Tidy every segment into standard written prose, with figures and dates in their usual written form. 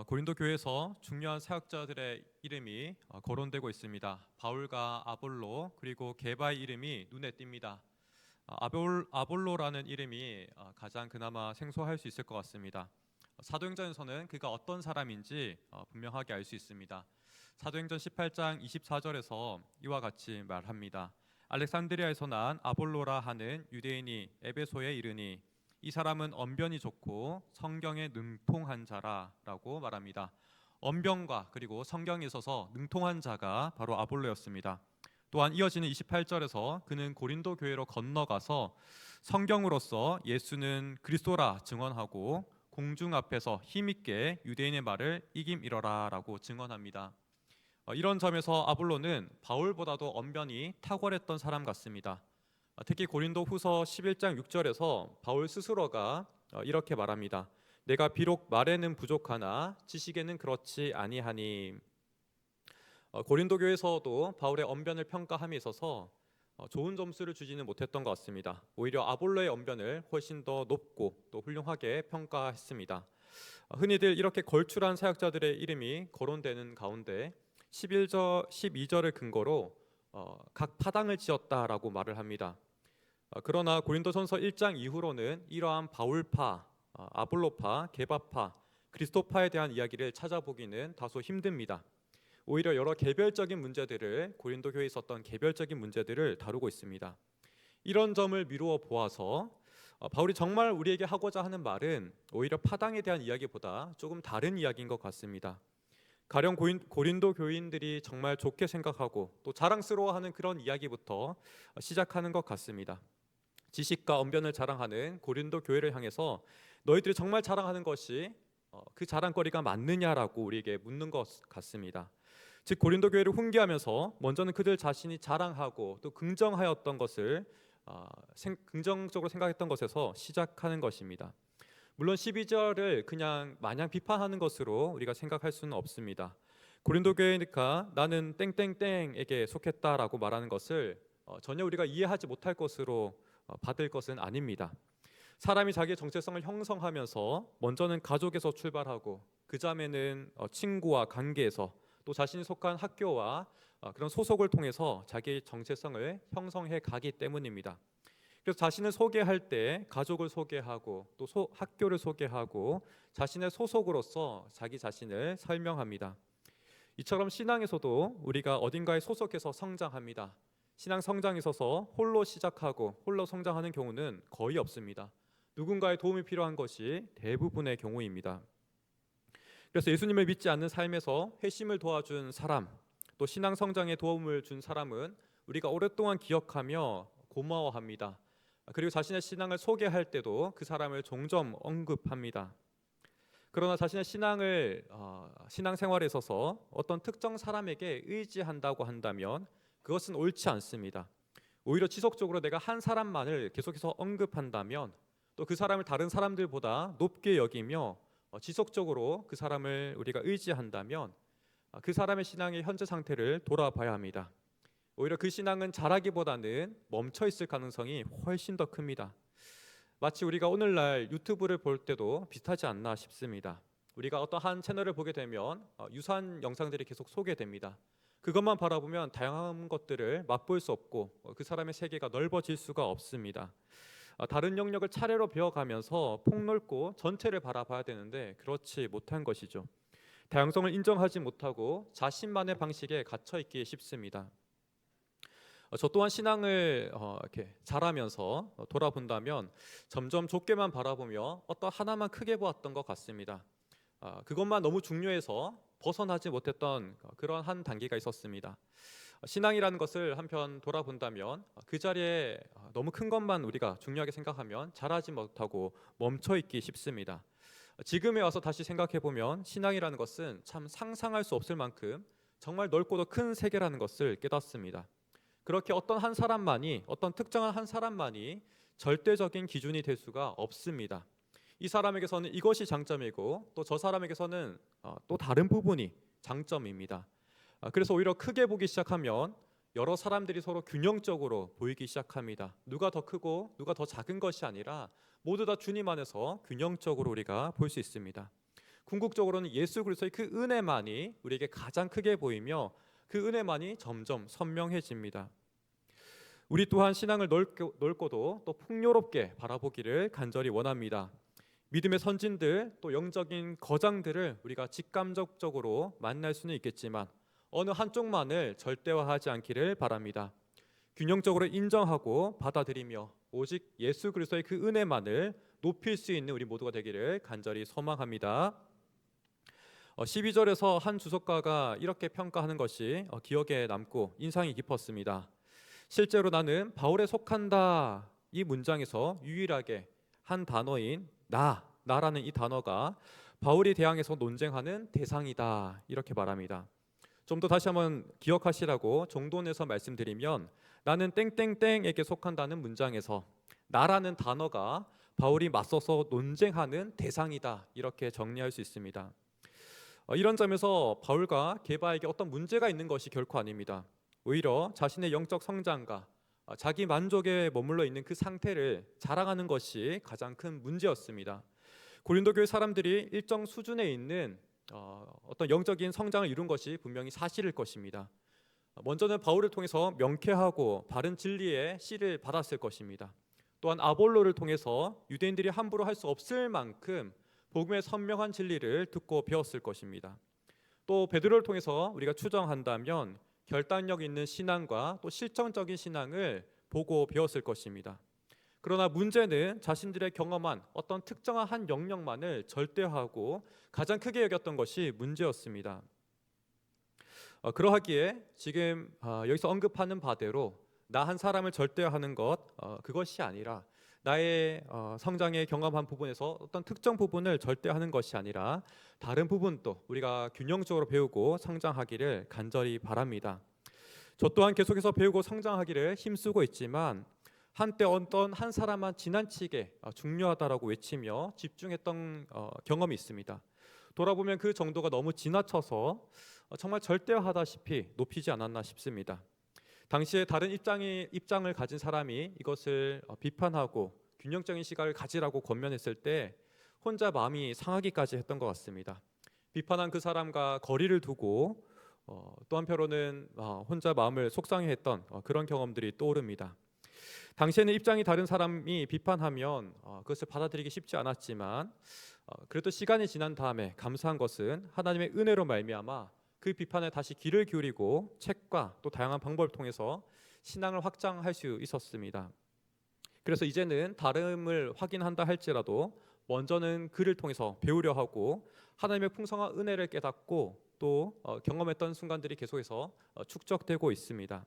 고린도 교회에서 중요한 사역자들의 이름이 거론되고 있습니다. 바울과 아볼로 그리고 게바의 이름이 눈에 띕니다. 아볼로라는 이름이 가장 그나마 생소할 수 있을 것 같습니다. 사도행전에서는 그가 어떤 사람인지 분명하게 알 수 있습니다. 사도행전 18장 24절에서 이와 같이 말합니다. 알렉산드리아에서 난 아볼로라 하는 유대인이 에베소에 이르니 이 사람은 언변이 좋고 성경에 능통한 자라라고 말합니다. 언변과 그리고 성경에 있어서 능통한 자가 바로 아볼로였습니다. 또한 이어지는 28절에서 그는 고린도 교회로 건너가서 성경으로서 예수는 그리스도라 증언하고 공중 앞에서 힘있게 유대인의 말을 이김이러라라고 증언합니다. 이런 점에서 아볼로는 바울보다도 언변이 탁월했던 사람 같습니다. 특히 고린도 후서 11장 6절에서 바울 스스로가 이렇게 말합니다. 내가 비록 말에는 부족하나 지식에는 그렇지 아니하니. 고린도 교회에서도 바울의 언변을 평가함에 있어서 좋은 점수를 주지는 못했던 것 같습니다. 오히려 아볼로의 언변을 훨씬 더 높고 또 훌륭하게 평가했습니다. 흔히들 이렇게 걸출한 사역자들의 이름이 거론되는 가운데 12절을 근거로 각 파당을 지었다라고 말을 합니다. 그러나 고린도전서 1장 이후로는 이러한 바울파, 아볼로파, 게바파, 그리스도파에 대한 이야기를 찾아보기는 다소 힘듭니다. 오히려 여러 개별적인 문제들을 고린도 교회에 있었던 개별적인 문제들을 다루고 있습니다. 이런 점을 미루어 보아서 바울이 정말 우리에게 하고자 하는 말은 오히려 파당에 대한 이야기보다 조금 다른 이야기인 것 같습니다. 가령 고린도 교인들이 정말 좋게 생각하고 또 자랑스러워하는 그런 이야기부터 시작하는 것 같습니다. 지식과 언변을 자랑하는 고린도 교회를 향해서 너희들이 정말 자랑하는 것이 그 자랑거리가 맞느냐라고 우리에게 묻는 것 같습니다. 즉 고린도 교회를 훈계하면서 먼저는 그들 자신이 자랑하고 또 긍정하였던 것을 긍정적으로 생각했던 것에서 시작하는 것입니다. 물론 12절을 그냥 마냥 비판하는 것으로 우리가 생각할 수는 없습니다. 고린도 교회니까 나는 땡땡땡에게 속했다라고 말하는 것을 전혀 우리가 이해하지 못할 것으로 받을 것은 아닙니다. 사람이 자기의 정체성을 형성하면서 먼저는 가족에서 출발하고 그 다음에는 친구와 관계에서 또 자신이 속한 학교와 그런 소속을 통해서 자기의 정체성을 형성해 가기 때문입니다. 그래서 자신을 소개할 때 가족을 소개하고 또 학교를 소개하고 자신의 소속으로서 자기 자신을 설명합니다. 이처럼 신앙에서도 우리가 어딘가에 소속해서 성장합니다. 신앙 성장에 있어서 홀로 시작하고 홀로 성장하는 경우는 거의 없습니다. 누군가의 도움이 필요한 것이 대부분의 경우입니다. 그래서 예수님을 믿지 않는 삶에서 회심을 도와준 사람, 또 신앙 성장에 도움을 준 사람은 우리가 오랫동안 기억하며 고마워합니다. 그리고 자신의 신앙을 소개할 때도 그 사람을 종종 언급합니다. 그러나 자신의 신앙생활에 있어서 어떤 특정 사람에게 의지한다고 한다면 그것은 옳지 않습니다. 오히려 지속적으로 내가 한 사람만을 계속해서 언급한다면 또 그 사람을 다른 사람들보다 높게 여기며 지속적으로 그 사람을 우리가 의지한다면 그 사람의 신앙의 현재 상태를 돌아봐야 합니다. 오히려 그 신앙은 자라기보다는 멈춰 있을 가능성이 훨씬 더 큽니다. 마치 우리가 오늘날 유튜브를 볼 때도 비슷하지 않나 싶습니다. 우리가 어떤 한 채널을 보게 되면 유사한 영상들이 계속 소개됩니다. 그것만 바라보면 다양한 것들을 맛볼 수 없고 그 사람의 세계가 넓어질 수가 없습니다. 다른 영역을 차례로 배워가면서 폭넓고 전체를 바라봐야 되는데 그렇지 못한 것이죠. 다양성을 인정하지 못하고 자신만의 방식에 갇혀 있기 쉽습니다. 저 또한 신앙을 이렇게 자라면서 돌아본다면 점점 좁게만 바라보며 어떤 하나만 크게 보았던 것 같습니다. 그것만 너무 중요해서 벗어나지 못했던 그런 한 단계가 있었습니다. 신앙이라는 것을 한편 돌아본다면 그 자리에 너무 큰 것만 우리가 중요하게 생각하면 자라지 못하고 멈춰 있기 쉽습니다. 지금에 와서 다시 생각해 보면 신앙이라는 것은 참 상상할 수 없을 만큼 정말 넓고도 큰 세계라는 것을 깨닫습니다. 그렇게 어떤 특정한 한 사람만이 절대적인 기준이 될 수가 없습니다. 이 사람에게서는 이것이 장점이고 또 저 사람에게서는 또 다른 부분이 장점입니다. 그래서 오히려 크게 보기 시작하면 여러 사람들이 서로 균형적으로 보이기 시작합니다. 누가 더 크고 누가 더 작은 것이 아니라 모두 다 주님 안에서 균형적으로 우리가 볼 수 있습니다. 궁극적으로는 예수 그리스도의 그 은혜만이 우리에게 가장 크게 보이며 그 은혜만이 점점 선명해집니다. 우리 또한 신앙을 넓고도 또 풍요롭게 바라보기를 간절히 원합니다. 믿음의 선진들 또 영적인 거장들을 우리가 직감적으로 만날 수는 있겠지만 어느 한쪽만을 절대화하지 않기를 바랍니다. 균형적으로 인정하고 받아들이며 오직 예수 그리스도의 그 은혜만을 높일 수 있는 우리 모두가 되기를 간절히 소망합니다. 12절에서 한 주석가가 이렇게 평가하는 것이 기억에 남고 인상이 깊었습니다. 실제로 나는 바울에 속한다 이 문장에서 유일하게 한 단어인 나라는 이 단어가 바울이 대항해서 논쟁하는 대상이다 이렇게 말합니다. 좀 더 다시 한번 기억하시라고 정돈해서 말씀드리면 나는 땡땡땡에게 속한다는 문장에서 나라는 단어가 바울이 맞서서 논쟁하는 대상이다 이렇게 정리할 수 있습니다. 이런 점에서 바울과 게바에게 어떤 문제가 있는 것이 결코 아닙니다. 오히려 자신의 영적 성장과 자기 만족에 머물러 있는 그 상태를 자랑하는 것이 가장 큰 문제였습니다. 고린도 교회 사람들이 일정 수준에 있는 어떤 영적인 성장을 이룬 것이 분명히 사실일 것입니다. 먼저는 바울을 통해서 명쾌하고 바른 진리의 씨를 받았을 것입니다. 또한 아볼로를 통해서 유대인들이 함부로 할 수 없을 만큼 복음의 선명한 진리를 듣고 배웠을 것입니다. 또 베드로를 통해서 우리가 추정한다면 결단력 있는 신앙과 또 실천적인 신앙을 보고 배웠을 것입니다. 그러나 문제는 자신들의 경험한 어떤 특정한 한 영역만을 절대화하고 가장 크게 여겼던 것이 문제였습니다. 그러하기에 지금 여기서 언급하는 바대로 나 한 사람을 절대화하는 것 그것이 아니라 나의 성장의 경험한 부분에서 어떤 특정 부분을 절대하는 것이 아니라 다른 부분도 우리가 균형적으로 배우고 성장하기를 간절히 바랍니다. 저 또한 계속해서 배우고 성장하기를 힘쓰고 있지만 한때 어떤 한 사람만 지나치게 중요하다라고 외치며 집중했던 경험이 있습니다. 돌아보면 그 정도가 너무 지나쳐서 정말 절대화하다시피 높이지 않았나 싶습니다. 당시에 다른 입장을 가진 사람이 이것을 비판하고 균형적인 시각을 가지라고 권면했을 때 혼자 마음이 상하기까지 했던 것 같습니다. 비판한 그 사람과 거리를 두고 또 한편으로는 혼자 마음을 속상해했던 그런 경험들이 떠오릅니다. 당시에는 입장이 다른 사람이 비판하면 그것을 받아들이기 쉽지 않았지만 그래도 시간이 지난 다음에 감사한 것은 하나님의 은혜로 말미암아 그 비판에 다시 귀를 기울이고 책과 또 다양한 방법을 통해서 신앙을 확장할 수 있었습니다. 그래서 이제는 다름을 확인한다 할지라도 먼저는 그를 통해서 배우려 하고 하나님의 풍성한 은혜를 깨닫고 또 경험했던 순간들이 계속해서 축적되고 있습니다.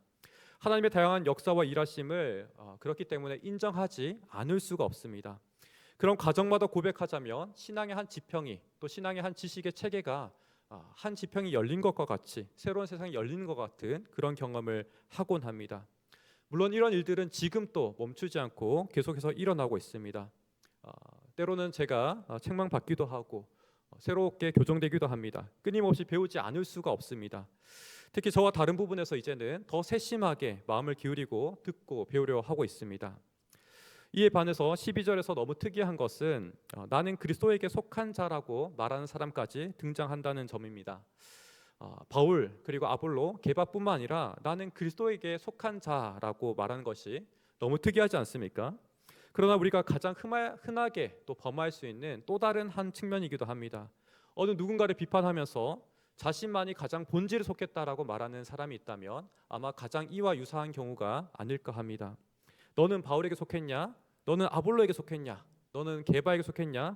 하나님의 다양한 역사와 일하심을 그렇기 때문에 인정하지 않을 수가 없습니다. 그런 과정마다 고백하자면 신앙의 한 지평이 또 신앙의 한 지식의 체계가 한 지평이 열린 것과 같이 새로운 세상이 열리는 것 같은 그런 경험을 하곤 합니다. 물론 이런 일들은 지금 또 멈추지 않고 계속해서 일어나고 있습니다. 때로는 제가 책망받기도 하고 새롭게 교정되기도 합니다. 끊임없이 배우지 않을 수가 없습니다. 특히 저와 다른 부분에서 이제는 더 세심하게 마음을 기울이고 듣고 배우려 하고 있습니다. 이에 반해서 12절에서 너무 특이한 것은 나는 그리스도에게 속한 자라고 말하는 사람까지 등장한다는 점입니다. 바울 그리고 아볼로 게바뿐만 아니라 나는 그리스도에게 속한 자라고 말하는 것이 너무 특이하지 않습니까? 그러나 우리가 가장 흔하게 또 범할 수 있는 또 다른 한 측면이기도 합니다. 어느 누군가를 비판하면서 자신만이 가장 본질에 속했다라고 말하는 사람이 있다면 아마 가장 이와 유사한 경우가 아닐까 합니다. 너는 바울에게 속했냐? 너는 아볼로에게 속했냐? 너는 게바에게 속했냐?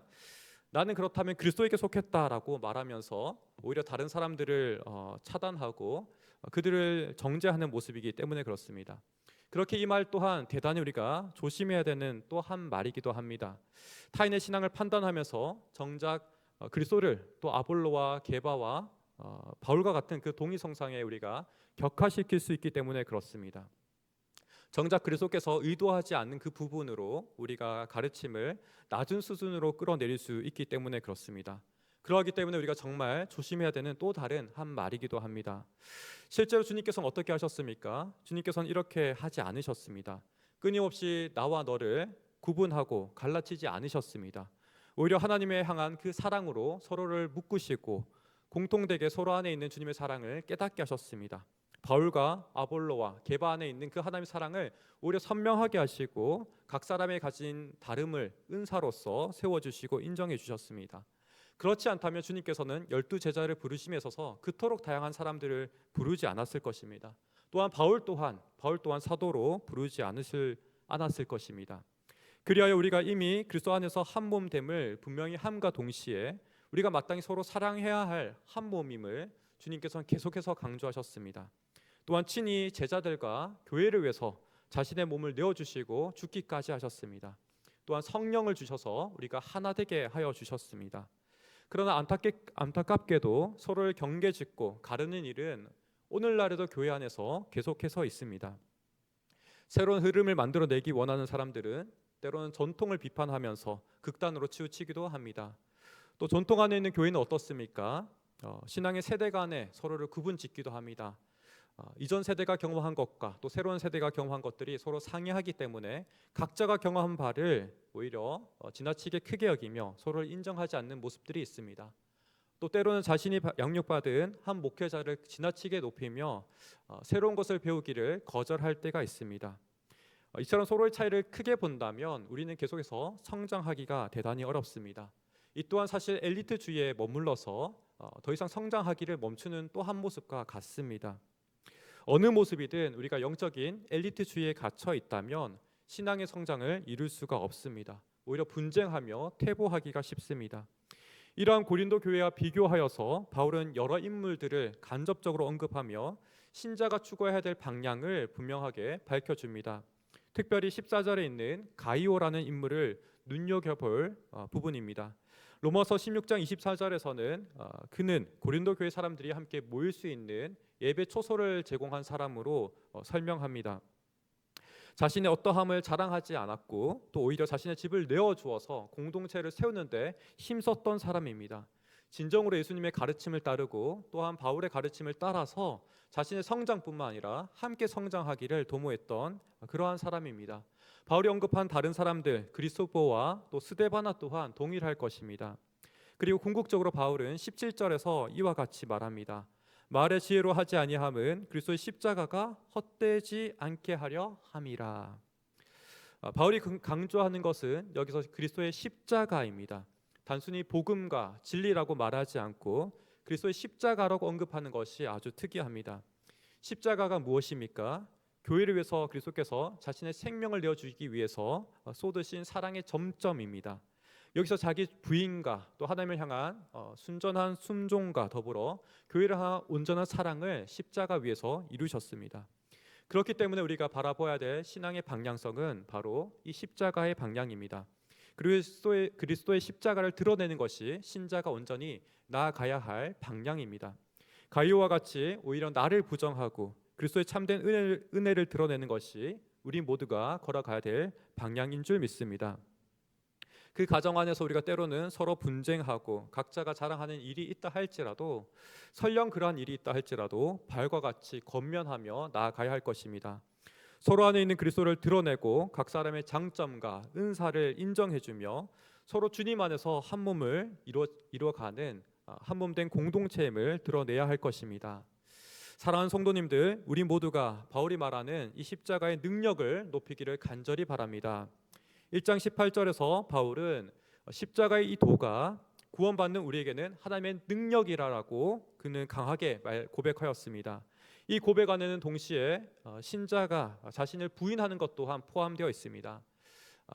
나는 그렇다면 그리스도에게 속했다라고 말하면서 오히려 다른 사람들을 차단하고 그들을 정죄하는 모습이기 때문에 그렇습니다. 그렇게 이 말 또한 대단히 우리가 조심해야 되는 또 한 말이기도 합니다. 타인의 신앙을 판단하면서 정작 그리스도를 또 아볼로와 게바와 바울과 같은 그 동의성상에 우리가 격화시킬 수 있기 때문에 그렇습니다. 정작 그리스도께서 의도하지 않는 그 부분으로 우리가 가르침을 낮은 수준으로 끌어내릴 수 있기 때문에 그렇습니다. 그러하기 때문에 우리가 정말 조심해야 되는 또 다른 한 말이기도 합니다. 실제로 주님께서는 어떻게 하셨습니까? 주님께서는 이렇게 하지 않으셨습니다. 끊임없이 나와 너를 구분하고 갈라치지 않으셨습니다. 오히려 하나님의 향한 그 사랑으로 서로를 묶으시고 공통되게 서로 안에 있는 주님의 사랑을 깨닫게 하셨습니다. 바울과 아볼로와 게바 안에 있는 그 하나님의 사랑을 오히려 선명하게 하시고 각 사람의 가진 다름을 은사로서 세워주시고 인정해 주셨습니다. 그렇지 않다면 주님께서는 12제자를 부르심에 있어서 그토록 다양한 사람들을 부르지 않았을 것입니다. 또한 바울 또한 사도로 부르지 않았을 것입니다. 그리하여 우리가 이미 그리스도 안에서 한 몸됨을 분명히 함과 동시에 우리가 마땅히 서로 사랑해야 할 한 몸임을 주님께서는 계속해서 강조하셨습니다. 또한 친히 제자들과 교회를 위해서 자신의 몸을 내어주시고 죽기까지 하셨습니다. 또한 성령을 주셔서 우리가 하나 되게 하여 주셨습니다. 그러나 안타깝게도 서로를 경계짓고 가르는 일은 오늘날에도 교회 안에서 계속해서 있습니다. 새로운 흐름을 만들어내기 원하는 사람들은 때로는 전통을 비판하면서 극단으로 치우치기도 합니다. 또 전통 안에 있는 교회는 어떻습니까? 신앙의 세대 간에 서로를 구분짓기도 합니다. 이전 세대가 경험한 것과 또 새로운 세대가 경험한 것들이 서로 상이하기 때문에 각자가 경험한 바를 오히려 지나치게 크게 여기며 서로를 인정하지 않는 모습들이 있습니다. 또 때로는 자신이 양육받은 한 목회자를 지나치게 높이며 새로운 것을 배우기를 거절할 때가 있습니다. 이처럼 서로의 차이를 크게 본다면 우리는 계속해서 성장하기가 대단히 어렵습니다. 이 또한 사실 엘리트주의에 머물러서 더 이상 성장하기를 멈추는 또 한 모습과 같습니다. 어느 모습이든 우리가 영적인 엘리트주의에 갇혀 있다면 신앙의 성장을 이룰 수가 없습니다. 오히려 분쟁하며 퇴보하기가 쉽습니다. 이러한 고린도 교회와 비교하여서 바울은 여러 인물들을 간접적으로 언급하며 신자가 추구해야 될 방향을 분명하게 밝혀줍니다. 특별히 14절에 있는 가이오라는 인물을 눈여겨볼 부분입니다. 로마서 16장 24절에서는 그는 고린도 교회 사람들이 함께 모일 수 있는 예배 초소를 제공한 사람으로 설명합니다. 자신의 어떠함을 자랑하지 않았고 또 오히려 자신의 집을 내어주어서 공동체를 세우는데 힘썼던 사람입니다. 진정으로 예수님의 가르침을 따르고 또한 바울의 가르침을 따라서 자신의 성장뿐만 아니라 함께 성장하기를 도모했던 그러한 사람입니다. 바울이 언급한 다른 사람들 그리스도보와 또 스데바나 또한 동일할 것입니다. 그리고 궁극적으로 바울은 17절에서 이와 같이 말합니다. 말의 지혜로 하지 아니함은 그리스도의 십자가가 헛되지 않게 하려 함이라. 바울이 강조하는 것은 여기서 그리스도의 십자가입니다. 단순히 복음과 진리라고 말하지 않고 그리스도의 십자가라고 언급하는 것이 아주 특이합니다. 십자가가 무엇입니까? 교회를 위해서 그리스도께서 자신의 생명을 내어주기 위해서 쏟으신 사랑의 점점입니다. 여기서 자기 부인과 또 하나님을 향한 순전한 순종과 더불어 교회를 향한 온전한 사랑을 십자가 위에서 이루셨습니다. 그렇기 때문에 우리가 바라봐야 될 신앙의 방향성은 바로 이 십자가의 방향입니다. 그리스도의 십자가를 드러내는 것이 신자가 온전히 나아가야 할 방향입니다. 가이오와 같이 오히려 나를 부정하고 그리스도의 참된 은혜를 드러내는 것이 우리 모두가 걸어가야 될 방향인 줄 믿습니다. 그 가정 안에서 우리가 때로는 서로 분쟁하고 각자가 자랑하는 일이 있다 할지라도 설령 그러한 일이 있다 할지라도 바울과 같이 권면하며 나아가야 할 것입니다. 서로 안에 있는 그리스도를 드러내고 각 사람의 장점과 은사를 인정해주며 서로 주님 안에서 한 몸을 이루어가는 한 몸된 공동체임을 드러내야 할 것입니다. 사랑하는 성도님들, 우리 모두가 바울이 말하는 이 십자가의 능력을 높이기를 간절히 바랍니다. 1장 18절에서 바울은 십자가의 이 도가 구원받는 우리에게는 하나님의 능력이라고 그는 강하게 고백하였습니다. 이 고백 안에는 동시에 신자가 자신을 부인하는 것 또한 포함되어 있습니다.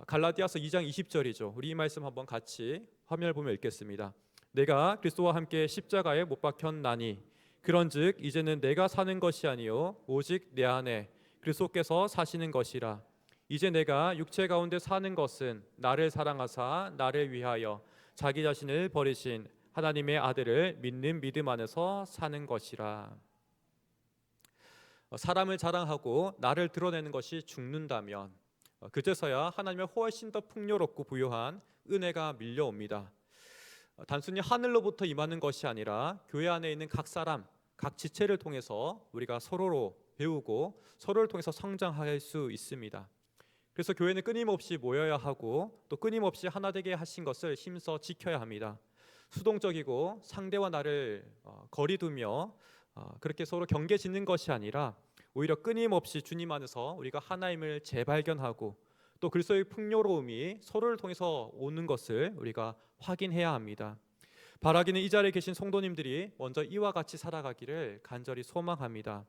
갈라디아서 2장 20절이죠. 우리 이 말씀 한번 같이 화면을 보며 읽겠습니다. 내가 그리스도와 함께 십자가에 못 박혔나니 그런즉 이제는 내가 사는 것이 아니요 오직 내 안에 그리스도께서 사시는 것이라. 이제 내가 육체 가운데 사는 것은 나를 사랑하사 나를 위하여 자기 자신을 버리신 하나님의 아들을 믿는 믿음 안에서 사는 것이라. 사람을 자랑하고 나를 드러내는 것이 죽는다면 그제서야 하나님의 훨씬 더 풍요롭고 부요한 은혜가 밀려옵니다. 단순히 하늘로부터 임하는 것이 아니라 교회 안에 있는 각 사람, 각 지체를 통해서 우리가 서로로 배우고 서로를 통해서 성장할 수 있습니다. 그래서 교회는 끊임없이 모여야 하고 또 끊임없이 하나 되게 하신 것을 힘써 지켜야 합니다. 수동적이고 상대와 나를 거리두며 그렇게 서로 경계 짓는 것이 아니라 오히려 끊임없이 주님 안에서 우리가 하나님을 재발견하고 또 그리스도의 풍요로움이 서로를 통해서 오는 것을 우리가 확인해야 합니다. 바라기는 이 자리에 계신 성도님들이 먼저 이와 같이 살아가기를 간절히 소망합니다.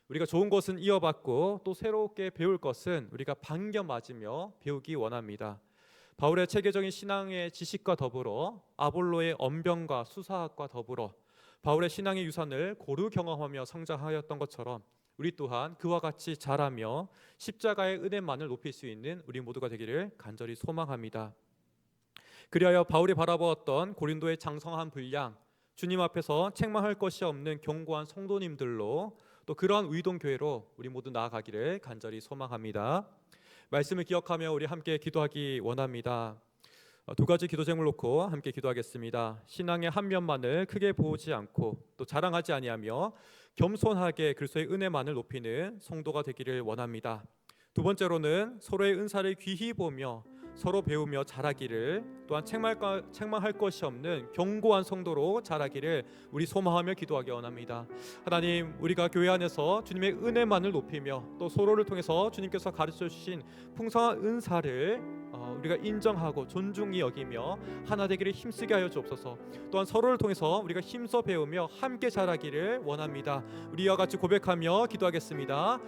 우리가 좋은 것은 이어받고 또 새롭게 배울 것은 우리가 반겨맞으며 배우기 원합니다. 바울의 체계적인 신앙의 지식과 더불어 아볼로의 언변과 수사학과 더불어 바울의 신앙의 유산을 고루 경험하며 성장하였던 것처럼 우리 또한 그와 같이 자라며 십자가의 은혜만을 높일 수 있는 우리 모두가 되기를 간절히 소망합니다. 그리하여 바울이 바라보았던 고린도의 장성한 분량, 주님 앞에서 책망할 것이 없는 견고한 성도님들로 또 그러한 의동교회로 우리 모두 나아가기를 간절히 소망합니다. 말씀을 기억하며 우리 함께 기도하기 원합니다. 두 가지 기도 제목을 놓고 함께 기도하겠습니다. 신앙의 한 면만을 크게 보지 않고 또 자랑하지 아니하며 겸손하게 그리스도의 은혜만을 높이는 성도가 되기를 원합니다. 두 번째로는 서로의 은사를 귀히 보며 서로 배우며 자라기를, 또한 책망할 것이 없는 견고한 성도로 자라기를 우리 소망하며 기도하기 원합니다. 하나님, 우리가 교회 안에서 주님의 은혜만을 높이며 또 서로를 통해서 주님께서 가르쳐 주신 풍성한 은사를 우리가 인정하고 존중히 여기며 하나 되기를 힘쓰게 하여 주옵소서. 또한 서로를 통해서 우리가 힘써 배우며 함께 자라기를 원합니다. 우리와 같이 고백하며 기도하겠습니다.